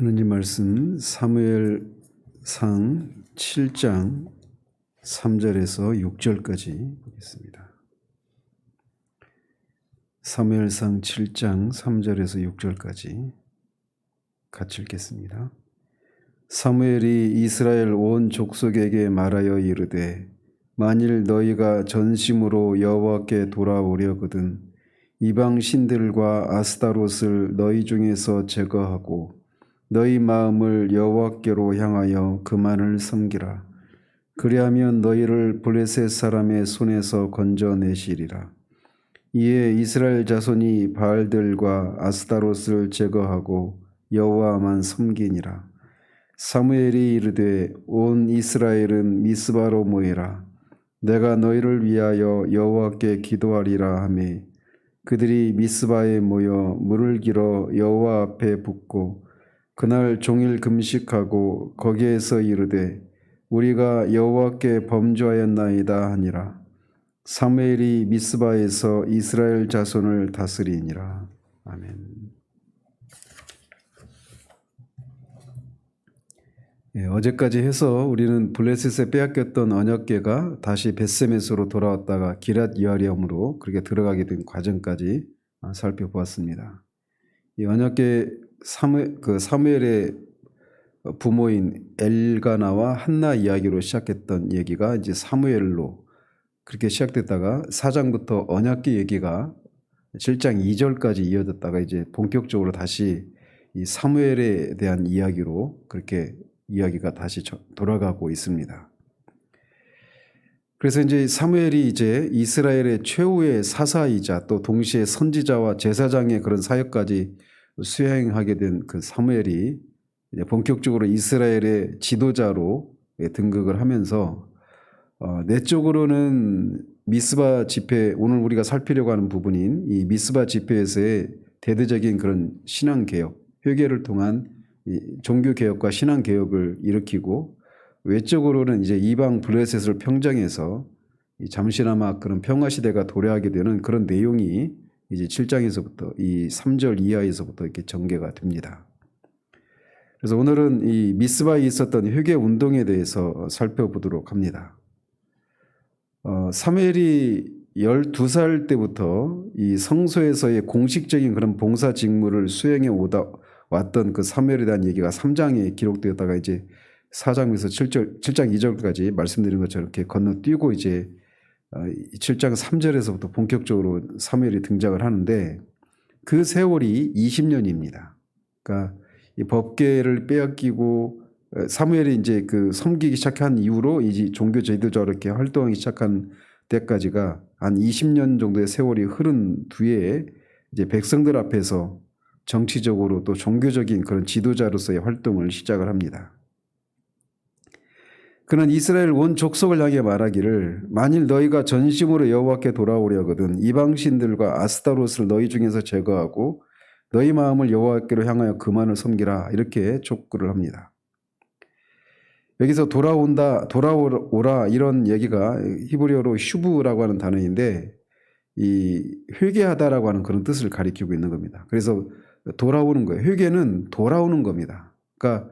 하나님 말씀 사무엘상 7장 3절에서 6절까지 보겠습니다. 사무엘상 7장 3절에서 6절까지 같이 읽겠습니다. 사무엘이 이스라엘 온 족속에게 말하여 이르되 만일 너희가 전심으로 여호와께 돌아오려거든 이방 신들과 아스타롯을 너희 중에서 제거하고 너희 마음을 여호와께로 향하여 그만을 섬기라. 그리하면 너희를 블레셋 사람의 손에서 건져내시리라. 이에 이스라엘 자손이 바알들과 아스타롯을 제거하고 여호와만 섬기니라. 사무엘이 이르되 온 이스라엘은 미스바로 모이라. 내가 너희를 위하여 여호와께 기도하리라 하매 그들이 미스바에 모여 물을 길어 여호와 앞에 붓고 그날 종일 금식하고 거기에서 이르되 우리가 여호와께 범죄하였나이다 하니라. 사무엘이 미스바에서 이스라엘 자손을 다스리니라. 아멘. 어제까지 해서 우리는 블레셋에 빼앗겼던 언약궤가 다시 벳세메스로 돌아왔다가 기럇 여아림으로 그렇게 들어가게 된 과정까지 살펴보았습니다. 이 언약궤 사무엘의 부모인 엘가나와 한나 이야기로 시작했던 얘기가 이제 사무엘로 그렇게 시작됐다가 4장부터 언약궤 얘기가 7장 2절까지 이어졌다가 이제 본격적으로 다시 이 사무엘에 대한 이야기로 그렇게 이야기가 다시 돌아가고 있습니다. 그래서 이제 사무엘이 이제 이스라엘의 최후의 사사이자 또 동시에 선지자와 제사장의 그런 사역까지 수행하게 된 그 사무엘이 이제 본격적으로 이스라엘의 지도자로 등극을 하면서 내적으로는 미스바 집회, 오늘 우리가 살피려고 하는 부분인 이 미스바 집회에서의 대대적인 그런 신앙개혁, 회개를 통한 종교개혁과 신앙개혁을 일으키고 외적으로는 이제 이방 블레셋을 평정해서 잠시나마 그런 평화시대가 도래하게 되는 그런 내용이 이제 7장에서부터 이 3절 이하에서부터 이렇게 전개가 됩니다. 그래서 오늘은 이 미스바에 있었던 회개 운동에 대해서 살펴보도록 합니다. 사무엘이 12살 때부터 이 성소에서의 공식적인 그런 봉사 직무를 수행해 왔던 그 사무엘에 대한 얘기가 3장에 기록되었다가 이제 4장에서 7장 2절까지 말씀드린 것처럼 이렇게 건너뛰고 이제 7장 3절에서부터 본격적으로 사무엘이 등장을 하는데 그 세월이 20년입니다. 그러니까 이 법궤를 빼앗기고 사무엘이 이제 그 섬기기 시작한 이후로 이제 종교 제도자로 이렇게 활동하기 시작한 때까지가 한 20년 정도의 세월이 흐른 뒤에 이제 백성들 앞에서 정치적으로 또 종교적인 그런 지도자로서의 활동을 시작을 합니다. 그는 이스라엘 온 족속을 향해 말하기를 만일 너희가 전심으로 여호와께 돌아오려거든 이방신들과 아스타롯을 너희 중에서 제거하고 너희 마음을 여호와께로 향하여 그만을 섬기라 이렇게 촉구를 합니다. 여기서 돌아오라 이런 얘기가 히브리어로 슈브라고 하는 단어인데 이 회개하다라고 하는 그런 뜻을 가리키고 있는 겁니다. 그래서 돌아오는 거예요. 회개는 돌아오는 겁니다. 그러니까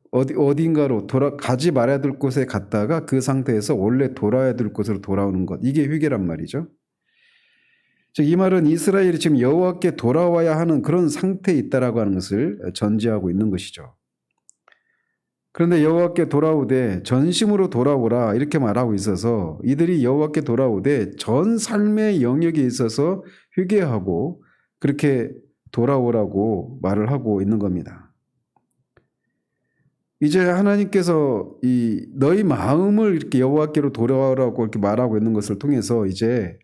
어딘가로 가지 말아야 될 곳에 갔다가 그 상태에서 원래 돌아야 될 곳으로 돌아오는 것. 이게 회개란 말이죠. 즉 이 말은 이스라엘이 지금 여호와께 돌아와야 하는 그런 상태에 있다라고 하는 것을 전제하고 있는 것이죠. 그런데 여호와께 돌아오되 전심으로 돌아오라 이렇게 말하고 있어서 이들이 여호와께 돌아오되 전 삶의 영역에 있어서 회개하고 그렇게 돌아오라고 말을 하고 있는 겁니다. 이제 하나님께서 이 너희 마음을 이렇게 여호와께로 돌아오라고 이렇게 말하고 있는 것을 통해서 이제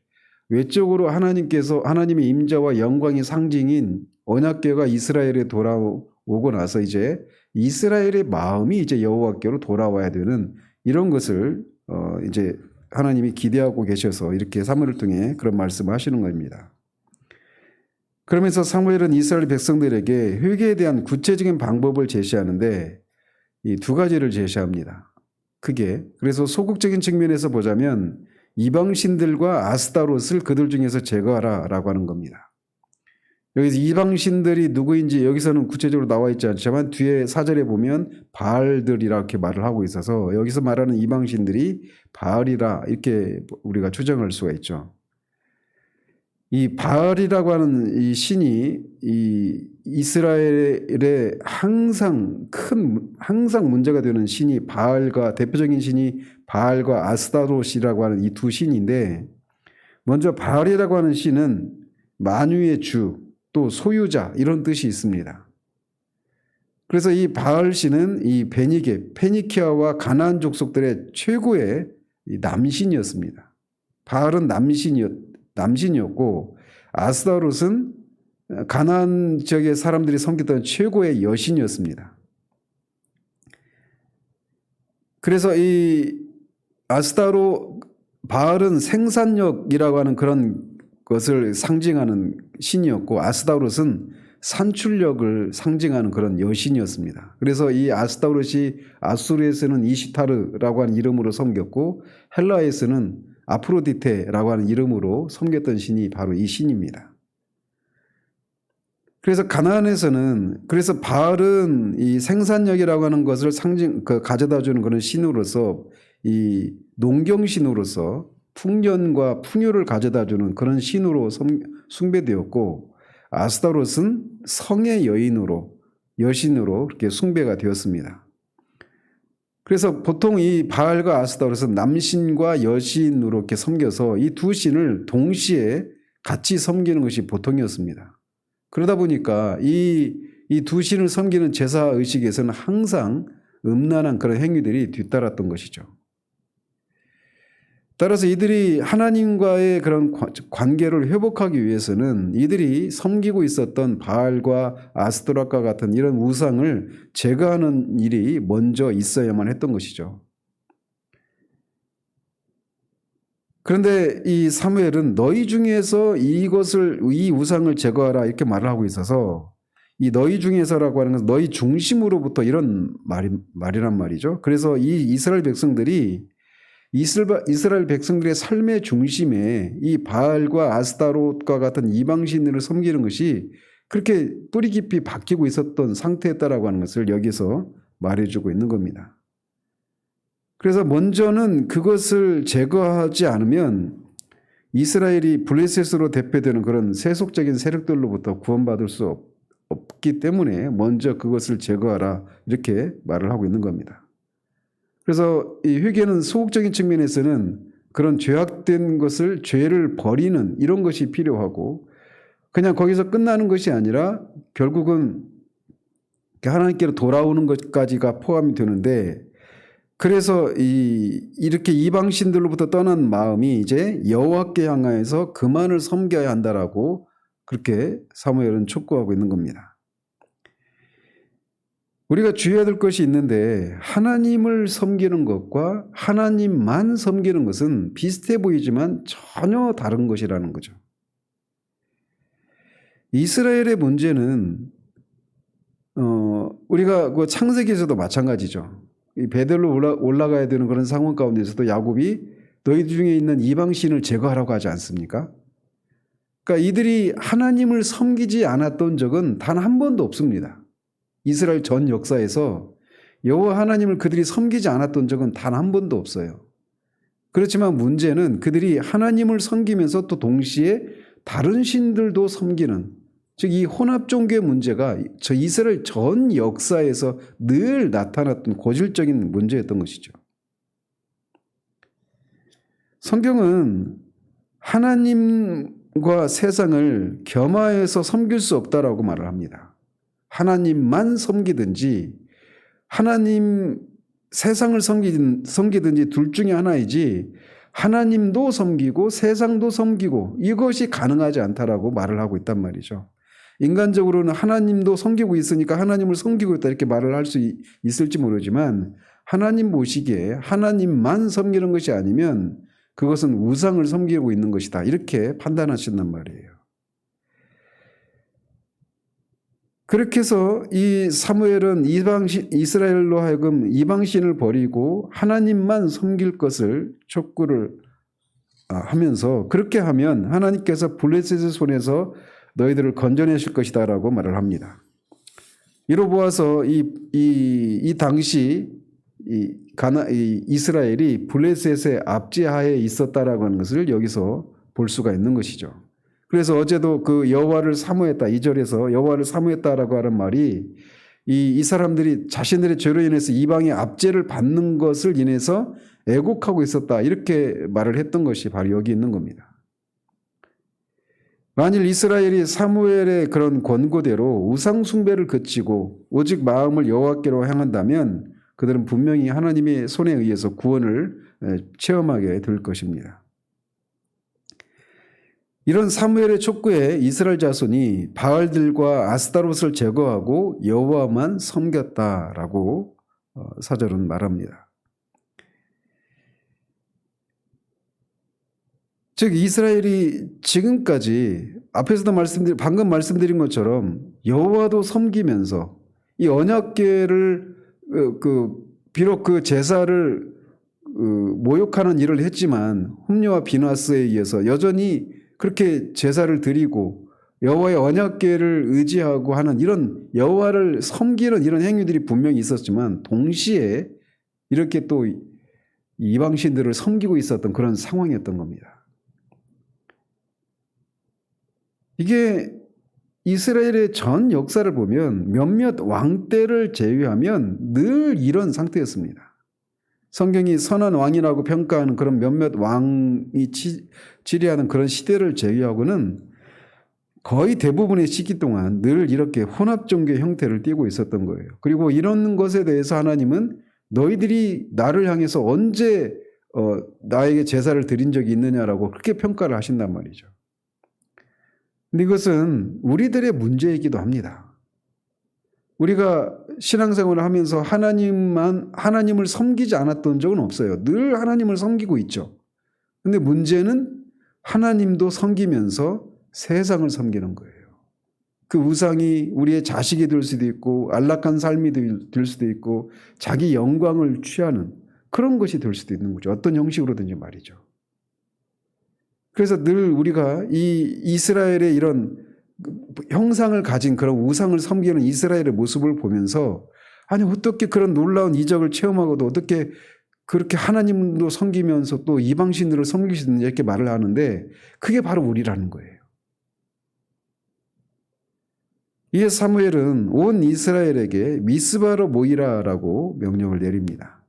외적으로 하나님의 임재와 영광의 상징인 언약궤가 이스라엘에 돌아오고 나서 이제 이스라엘의 마음이 이제 여호와께로 돌아와야 되는 이런 것을 이제 하나님이 기대하고 계셔서 이렇게 사무엘을 통해 그런 말씀을 하시는 겁니다. 그러면서 사무엘은 이스라엘 백성들에게 회개에 대한 구체적인 방법을 제시하는데 이 두 가지를 제시합니다. 크게. 그래서 소극적인 측면에서 보자면 이방신들과 아스타롯을 그들 중에서 제거하라 라고 하는 겁니다. 여기서 이방신들이 누구인지 여기서는 구체적으로 나와 있지 않지만 뒤에 4절에 보면 바알들이라 이렇게 말을 하고 있어서 여기서 말하는 이방신들이 바알이라 이렇게 우리가 추정할 수가 있죠. 이 바알이라고 하는 이 신이 이 이스라엘에 항상 문제가 되는 신이 바알과 대표적인 신이 바알과 아스타롯이라고 하는 이 두 신인데, 먼저 바알이라고 하는 신은 만유의 주, 또 소유자 이런 뜻이 있습니다. 그래서 이 바알 신은 이 페니키아와 가나안 족속들의 최고의 남신이었습니다. 바알은 남신이었고 아스타롯은 가나안 지역의 사람들이 섬겼던 최고의 여신이었습니다. 그래서 이 바알은 생산력이라고 하는 그런 것을 상징하는 신이었고 아스타롯은 산출력을 상징하는 그런 여신이었습니다. 그래서 이 아스타롯이 아수르에서는 이시타르라고 하는 이름으로 섬겼고 헬라에서는 아프로디테라고 하는 이름으로 섬겼던 신이 바로 이 신입니다. 그래서 가나안에서는 그래서 바알은 이 생산력이라고 하는 것을 가져다주는 그런 신으로서 이 농경신으로서 풍년과 풍요를 가져다주는 그런 신으로 숭배되었고 아스타롯은 성의 여신으로 그렇게 숭배가 되었습니다. 그래서 보통 이 바알과 아스타롯은 남신과 여신으로 이렇게 섬겨서 이 두 신을 동시에 같이 섬기는 것이 보통이었습니다. 그러다 보니까 이 두 신을 섬기는 제사 의식에서는 항상 음란한 그런 행위들이 뒤따랐던 것이죠. 따라서 이들이 하나님과의 그런 관계를 회복하기 위해서는 이들이 섬기고 있었던 바알과 아스토락과 같은 이런 우상을 제거하는 일이 먼저 있어야만 했던 것이죠. 그런데 이 사무엘은 너희 중에서 이 우상을 제거하라 이렇게 말을 하고 있어서 이 너희 중에서라고 하는 것은 너희 중심으로부터 이런 말이란 말이죠. 그래서 이 이스라엘 백성들의 삶의 중심에 이 바알과 아스타롯과 같은 이방신들을 섬기는 것이 그렇게 뿌리 깊이 박히고 있었던 상태였다라고 하는 것을 여기서 말해주고 있는 겁니다. 그래서 먼저는 그것을 제거하지 않으면 이스라엘이 블레셋으로 대표되는 그런 세속적인 세력들로부터 구원받을 수 없기 때문에 먼저 그것을 제거하라 이렇게 말을 하고 있는 겁니다. 그래서 이 회개는 소극적인 측면에서는 그런 죄악된 죄를 버리는 이런 것이 필요하고 그냥 거기서 끝나는 것이 아니라 결국은 하나님께로 돌아오는 것까지가 포함이 되는데, 그래서 이렇게 이방신들로부터 떠난 마음이 이제 여호와께 향하여서 그만을 섬겨야 한다라고 그렇게 사무엘은 촉구하고 있는 겁니다. 우리가 주의해야 될 것이 있는데 하나님을 섬기는 것과 하나님만 섬기는 것은 비슷해 보이지만 전혀 다른 것이라는 거죠. 이스라엘의 문제는 우리가 그 창세기에서도 마찬가지죠. 이 베델로 올라가야 되는 그런 상황 가운데서도 야곱이 너희 중에 있는 이방신을 제거하라고 하지 않습니까? 그러니까 이들이 하나님을 섬기지 않았던 적은 단 한 번도 없습니다. 이스라엘 전 역사에서 여호와 하나님을 그들이 섬기지 않았던 적은 단 한 번도 없어요. 그렇지만 문제는 그들이 하나님을 섬기면서 또 동시에 다른 신들도 섬기는, 즉 이 혼합 종교의 문제가 저 이스라엘 전 역사에서 늘 나타났던 고질적인 문제였던 것이죠. 성경은 하나님과 세상을 겸하여서 섬길 수 없다라고 말을 합니다. 하나님만 섬기든지 세상을 섬기든지 둘 중에 하나이지 하나님도 섬기고 세상도 섬기고 이것이 가능하지 않다라고 말을 하고 있단 말이죠. 인간적으로는 하나님도 섬기고 있으니까 하나님을 섬기고 있다 이렇게 말을 할 수 있을지 모르지만 하나님 보시기에 하나님만 섬기는 것이 아니면 그것은 우상을 섬기고 있는 것이다 이렇게 판단하신단 말이에요. 그렇게 해서 이 사무엘은 이스라엘로 하여금 이방신을 버리고 하나님만 섬길 것을 촉구를 하면서 그렇게 하면 하나님께서 블레셋의 손에서 너희들을 건져내실 것이다라고 말을 합니다. 이로 보아서 이 당시 이스라엘이 블레셋의 압제하에 있었다라고 하는 것을 여기서 볼 수가 있는 것이죠. 그래서 어제도 그 여호와를 사모했다 2절에서 여호와를 사모했다라고 하는 말이 이 사람들이 자신들의 죄로 인해서 이방의 압제를 받는 것을 인해서 애곡하고 있었다 이렇게 말을 했던 것이 바로 여기 있는 겁니다. 만일 이스라엘이 사무엘의 그런 권고대로 우상 숭배를 그치고 오직 마음을 여호와께로 향한다면 그들은 분명히 하나님의 손에 의해서 구원을 체험하게 될 것입니다. 이런 사무엘의 촉구에 이스라엘 자손이 바알들과 아스타롯을 제거하고 여호와만 섬겼다라고 사절은 말합니다. 즉 이스라엘이 지금까지 앞에서도 방금 말씀드린 것처럼 여호와도 섬기면서 이 언약궤를 비록 그 제사를 모욕하는 일을 했지만 홈리와 비나스에 의해서 여전히 그렇게 제사를 드리고 여호와의 언약궤를 의지하고 하는 이런 여호와를 섬기는 이런 행위들이 분명히 있었지만 동시에 이렇게 또 이방신들을 섬기고 있었던 그런 상황이었던 겁니다. 이게 이스라엘의 전 역사를 보면 몇몇 왕 때를 제외하면 늘 이런 상태였습니다. 성경이 선한 왕이라고 평가하는 그런 몇몇 왕이 지리하는 그런 시대를 제외하고는 거의 대부분의 시기 동안 늘 이렇게 혼합종교의 형태를 띠고 있었던 거예요. 그리고 이런 것에 대해서 하나님은 너희들이 나를 향해서 언제 나에게 제사를 드린 적이 있느냐라고 그렇게 평가를 하신단 말이죠. 근데 이것은 우리들의 문제이기도 합니다. 우리가 신앙생활을 하면서 하나님을 섬기지 않았던 적은 없어요. 늘 하나님을 섬기고 있죠. 근데 문제는 하나님도 섬기면서 세상을 섬기는 거예요. 그 우상이 우리의 자식이 될 수도 있고 안락한 삶이 될 수도 있고 자기 영광을 취하는 그런 것이 될 수도 있는 거죠. 어떤 형식으로든지 말이죠. 그래서 늘 우리가 이 이스라엘의 이런 형상을 가진 그런 우상을 섬기는 이스라엘의 모습을 보면서 아니 어떻게 그런 놀라운 이적을 체험하고도 어떻게 그렇게 하나님도 섬기면서 또 이방신들을 섬길 수 있느냐 이렇게 말을 하는데 그게 바로 우리라는 거예요. 이에 사무엘은 온 이스라엘에게 미스바로 모이라라고 명령을 내립니다.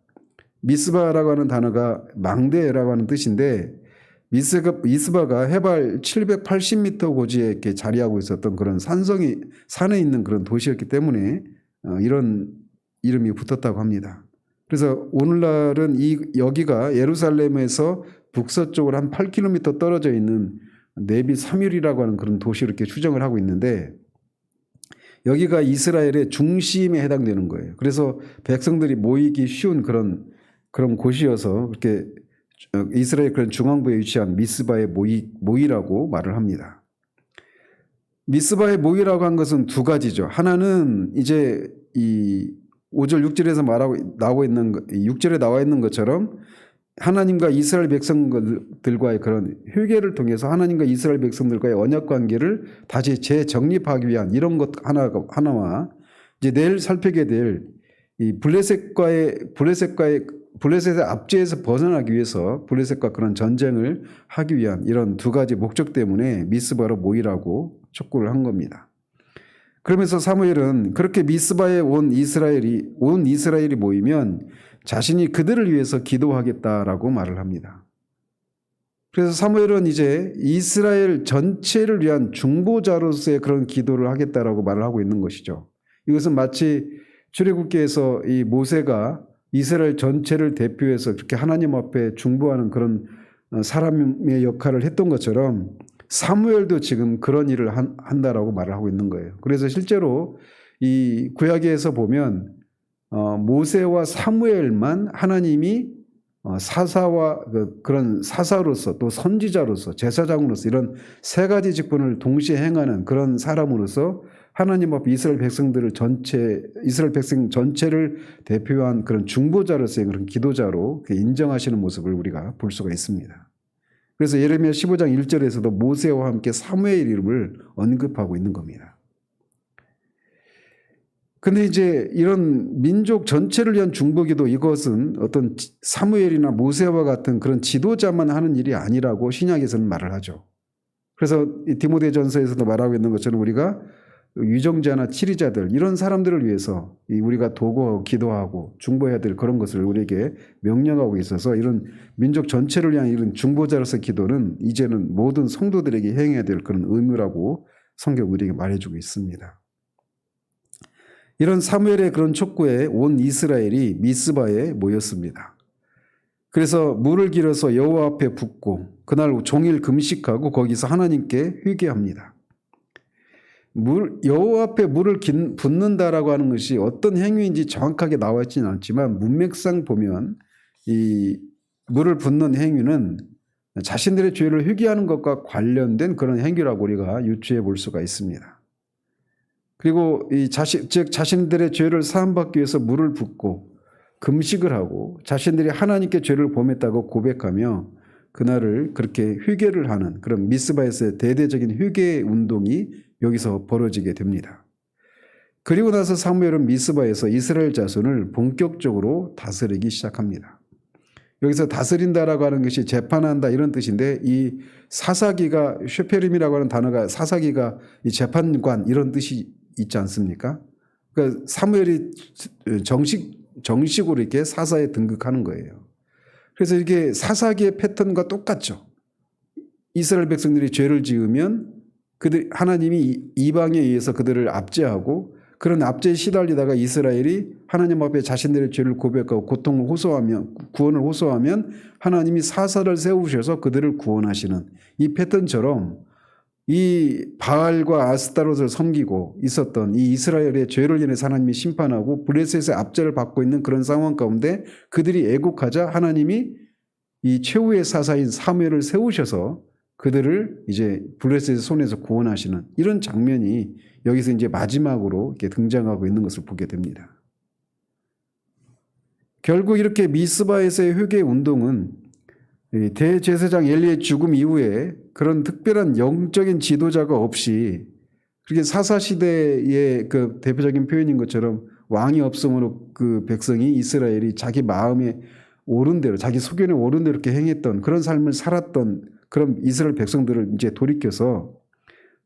미스바라고 하는 단어가 망대라고 하는 뜻인데 미스바가 해발 780m 고지에 이렇게 자리하고 있었던 그런 산에 있는 그런 도시였기 때문에 이런 이름이 붙었다고 합니다. 그래서 오늘날은 여기가 예루살렘에서 북서쪽으로 한 8km 떨어져 있는 네비 사뮬이라고 하는 그런 도시로 이렇게 추정을 하고 있는데 여기가 이스라엘의 중심에 해당되는 거예요. 그래서 백성들이 모이기 쉬운 그런 곳이어서 그렇게 이스라엘 그런 중앙부에 위치한 미스바의 모이라고 말을 합니다. 미스바의 모이라고 한 것은 두 가지죠. 하나는 이제 이 5절 6절에서 나오고 있는 6절에 나와 있는 것처럼 하나님과 이스라엘 백성들과의 그런 회개를 통해서 하나님과 이스라엘 백성들과의 언약 관계를 다시 재정립하기 위한 이런 것 하나와 이제 내일 살피게 될 이 블레셋의 압제에서 벗어나기 위해서 블레셋과 그런 전쟁을 하기 위한 이런 두 가지 목적 때문에 미스바로 모이라고 촉구를 한 겁니다. 그러면서 사무엘은 그렇게 미스바에 온 이스라엘이 모이면 자신이 그들을 위해서 기도하겠다라고 말을 합니다. 그래서 사무엘은 이제 이스라엘 전체를 위한 중보자로서의 그런 기도를 하겠다라고 말을 하고 있는 것이죠. 이것은 마치 출애굽기에서 이 모세가 이스라엘 전체를 대표해서 그렇게 하나님 앞에 중보하는 그런 사람의 역할을 했던 것처럼 사무엘도 지금 그런 일을 한다라고 말을 하고 있는 거예요. 그래서 실제로 이 구약에서 보면 모세와 사무엘만 하나님이 사사와 그런 사사로서 또 선지자로서 제사장으로서 이런 세 가지 직분을 동시에 행하는 그런 사람으로서 하나님 앞에 이스라엘 백성 전체를 대표한 그런 중보자로서의 그런 기도자로 인정하시는 모습을 우리가 볼 수가 있습니다. 그래서 예레미야 15장 1절에서도 모세와 함께 사무엘 이름을 언급하고 있는 겁니다. 근데 이제 이런 민족 전체를 위한 중보기도, 이것은 어떤 사무엘이나 모세와 같은 그런 지도자만 하는 일이 아니라고 신약에서는 말을 하죠. 그래서 디모데전서에서도 말하고 있는 것처럼 우리가 유정자나 치리자들, 이런 사람들을 위해서 우리가 도구하고 기도하고 중보해야 될 그런 것을 우리에게 명령하고 있어서, 이런 민족 전체를 위한 이런 중보자로서의 기도는 이제는 모든 성도들에게 행해야 될 그런 의무라고 성경 우리에게 말해주고 있습니다. 이런 사무엘의 그런 촉구에 온 이스라엘이 미스바에 모였습니다. 그래서 물을 길어서 여호와 앞에 붓고 그날 종일 금식하고 거기서 하나님께 회개합니다. 여호와 앞에 물을 붓는다라고 하는 것이 어떤 행위인지 정확하게 나와 있지는 않지만, 문맥상 보면 이 물을 붓는 행위는 자신들의 죄를 회개하는 것과 관련된 그런 행위라고 우리가 유추해 볼 수가 있습니다. 그리고 즉 자신들의 죄를 사함받기 위해서 물을 붓고 금식을 하고 자신들이 하나님께 죄를 범했다고 고백하며 그날을 그렇게 회개를 하는 그런 미스바에서의 대대적인 회개 운동이 여기서 벌어지게 됩니다. 그리고 나서 사무엘은 미스바에서 이스라엘 자손을 본격적으로 다스리기 시작합니다. 여기서 다스린다라고 하는 것이 재판한다 이런 뜻인데, 이 사사기가, 쉐페림이라고 하는 단어가 사사기가 이 재판관 이런 뜻이 있지 않습니까? 그러니까 사무엘이 정식으로 이렇게 사사에 등극하는 거예요. 그래서 이게 사사기의 패턴과 똑같죠. 이스라엘 백성들이 죄를 지으면 하나님이 이방에 의해서 그들을 압제하고, 그런 압제에 시달리다가 이스라엘이 하나님 앞에 자신들의 죄를 고백하고 고통을 호소하면, 구원을 호소하면 하나님이 사사를 세우셔서 그들을 구원하시는 이 패턴처럼, 이 바알과 아스타롯을 섬기고 있었던 이 이스라엘의 죄를 인해서 하나님이 심판하고 블레셋의 압제를 받고 있는 그런 상황 가운데 그들이 애곡하자 하나님이 이 최후의 사사인 사무엘을 세우셔서 그들을 이제 블레셋의 손에서 구원하시는 이런 장면이 여기서 이제 마지막으로 이렇게 등장하고 있는 것을 보게 됩니다. 결국 이렇게 미스바에서의 회개 운동은 대제사장 엘리의 죽음 이후에 그런 특별한 영적인 지도자가 없이, 그렇게 사사시대의 그 대표적인 표현인 것처럼 왕이 없음으로 그 백성이, 이스라엘이 자기 마음에 오른 대로, 자기 소견에 오른 대로 이렇게 행했던 그런 삶을 살았던 그런 이스라엘 백성들을 이제 돌이켜서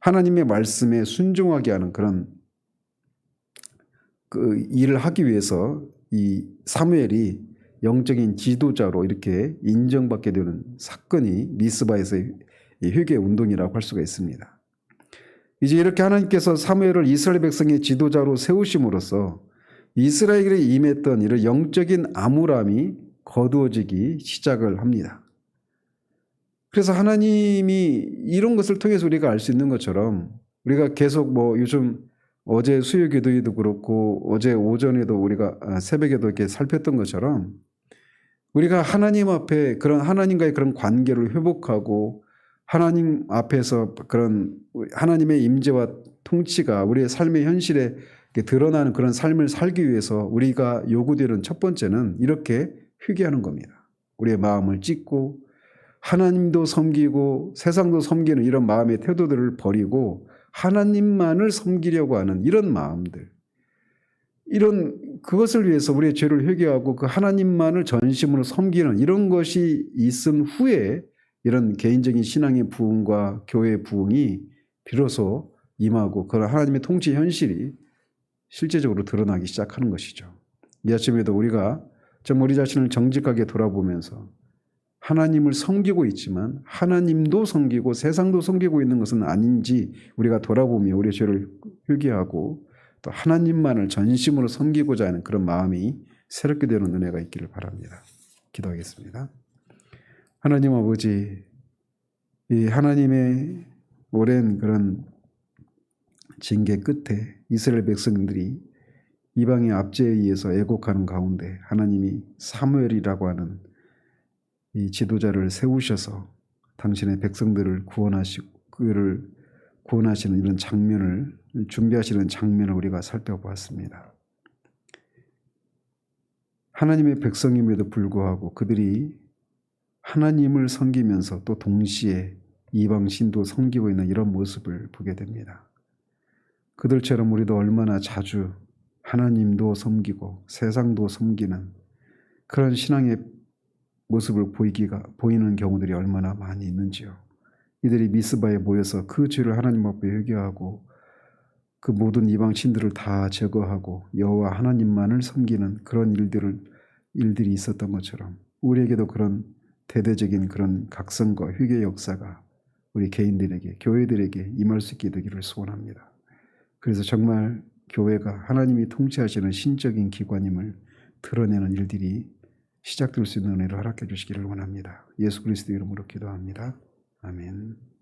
하나님의 말씀에 순종하게 하는 그런 그 일을 하기 위해서 이 사무엘이 영적인 지도자로 이렇게 인정받게 되는 사건이 미스바에서의 회개 운동이라고 할 수가 있습니다. 이제 이렇게 하나님께서 사무엘을 이스라엘 백성의 지도자로 세우심으로써 이스라엘에 임했던 이런 영적인 암울함이 거두어지기 시작을 합니다. 그래서 하나님이 이런 것을 통해서 우리가 알 수 있는 것처럼, 우리가 계속 요즘 어제 수요 기도회도 그렇고 어제 오전에도 우리가 새벽에도 이렇게 살폈던 것처럼, 우리가 하나님 앞에 그런 하나님과의 그런 관계를 회복하고 하나님 앞에서 그런 하나님의 임재와 통치가 우리의 삶의 현실에 드러나는 그런 삶을 살기 위해서 우리가 요구되는 첫 번째는 이렇게 회개하는 겁니다. 우리의 마음을 찢고 하나님도 섬기고 세상도 섬기는 이런 마음의 태도들을 버리고 하나님만을 섬기려고 하는 이런 마음들, 그것을 위해서 우리의 죄를 회개하고 그 하나님만을 전심으로 섬기는 이런 것이 있은 후에 이런 개인적인 신앙의 부흥과 교회의 부흥이 비로소 임하고 그런 하나님의 통치 현실이 실제적으로 드러나기 시작하는 것이죠. 이 아침에도 우리가 정말 우리 자신을 정직하게 돌아보면서 하나님을 섬기고 있지만 하나님도 섬기고 세상도 섬기고 있는 것은 아닌지 우리가 돌아보며 우리의 죄를 회개하고 또 하나님만을 전심으로 섬기고자 하는 그런 마음이 새롭게 되는 은혜가 있기를 바랍니다. 기도하겠습니다. 하나님 아버지, 이 하나님의 오랜 그런 징계 끝에 이스라엘 백성들이 이방의 압제에 의해서 애곡하는 가운데 하나님이 사무엘이라고 하는 이 지도자를 세우셔서 당신의 백성들을 구원하시는 이런 장면을 준비하시는 장면을 우리가 살펴보았습니다. 하나님의 백성임에도 불구하고 그들이 하나님을 섬기면서 또 동시에 이방신도 섬기고 있는 이런 모습을 보게 됩니다. 그들처럼 우리도 얼마나 자주 하나님도 섬기고 세상도 섬기는 그런 신앙의 모습을 보이는 경우들이 얼마나 많이 있는지요. 이들이 미스바에 모여서 그 죄를 하나님 앞에 회개하고 그 모든 이방신들을 다 제거하고 여호와 하나님만을 섬기는 그런 일들이 있었던 것처럼 우리에게도 그런 대대적인 그런 각성과 회개 역사가 우리 개인들에게, 교회들에게 임할 수 있게 되기를 소원합니다. 그래서 정말 교회가 하나님이 통치하시는 신적인 기관임을 드러내는 일들이 시작될 수 있는 은혜를 허락해 주시기를 원합니다. 예수 그리스도 이름으로 기도합니다. 아멘.